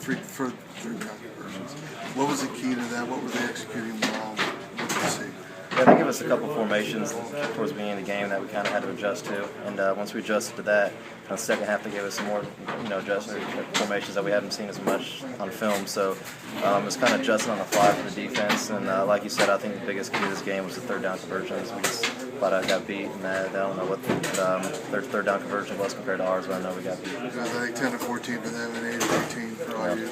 for third down conversions. What was the key to that? What were they executing well? What did you see? Yeah, they give us a couple formations towards the beginning of the game that we kind of had to adjust to, and once we adjusted to that, in the second half they gave us some more, formations that we haven't seen as much on film. So it's kind of adjusting on the fly for the defense, and like you said, I think the biggest key to this game was the third down conversions. We just thought I got beat, and I don't know what their third down conversion was compared to ours, but I know we got beat. It was like 10 to 14 for them and 8 to 18 for all you.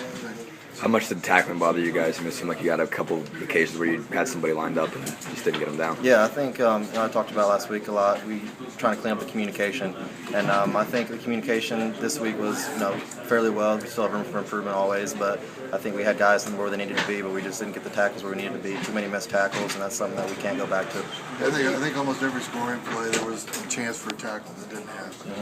How much did tackling bother you guys? It seemed like you got a couple occasions where you had somebody lined up and just didn't get them down. Yeah, I think I talked about last week a lot. We trying to clean up the communication, and I think the communication this week was fairly well. We still have room for improvement always, but I think we had guys in where they needed to be, but we just didn't get the tackles where we needed to be. Too many missed tackles, and that's something that we can't go back to. I think almost every scoring play there was a chance for a tackle that didn't happen.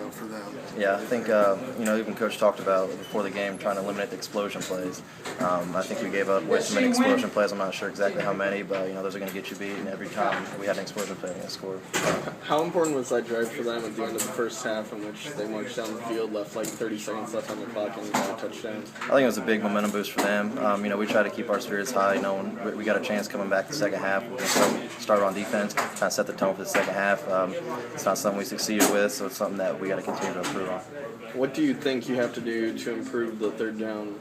For them. Yeah, I think even Coach talked about before the game trying to eliminate the explosion plays. I think we gave up way too many explosion plays. I'm not sure exactly how many, but those are going to get you beat. And every time we had an explosion play, we scored. How important was that drive for them at the end of the first half, in which they marched down the field, left like 30 seconds left on the clock, and got a touchdown? I think it was a big momentum boost for them. We try to keep our spirits high. When we got a chance coming back the second half, we're going to start on defense, kind of set the tone for the second half. It's not something we succeeded with, so it's something that we got to continue to improve on. What do you think you have to do to improve the third down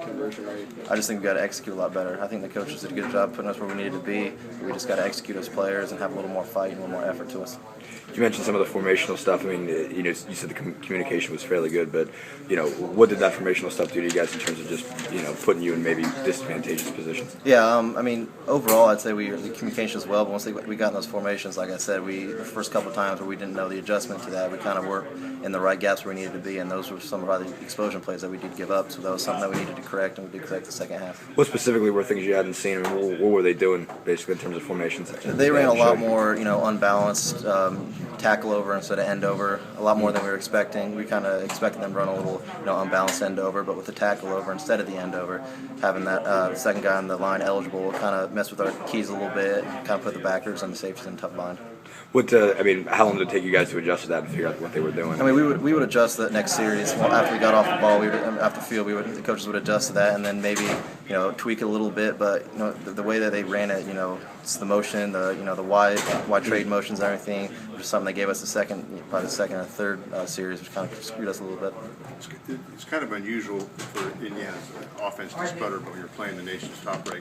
conversion rate? I just think we got to execute a lot better. I think the coaches did a good job putting us where we needed to be. We just got to execute as players and have a little more fight and a little more effort to us. You mentioned some of the formational stuff. I mean, you said the communication was fairly good, but what did that formational stuff do to you guys in terms of just putting you in maybe disadvantageous positions? Yeah, overall, I'd say the communication as well. But once we got in those formations, like I said, the first couple of times where we didn't know the adjustment to that, we kind of were in the right gaps where we needed to be, and those were some of our explosion plays that we did give up. So that was something that we needed to correct, and we did correct the second half. What specifically were things you hadn't seen? I mean, what were they doing basically in terms of formations? They ran a lot more, unbalanced tackle over instead of end over, a lot more than we were expecting. We kind of expected them to run a little, unbalanced end over, but with the tackle over instead of the end over, having that second guy on the line eligible kind of messed with our keys a little bit, kind of put the backers and the safeties in a tough bind. How long did it take you guys to adjust to that and figure out what they were doing? We would adjust that next series. After we got off the ball, after the field, the coaches would adjust to that, and then maybe tweak it a little bit. But the way that they ran it, it's the motion, the wide trade motions, and everything, which is something they gave us probably the second or third series, which kind of screwed us a little bit. It's kind of unusual for Indiana's offense to sputter, but you're playing the nation's top-ranked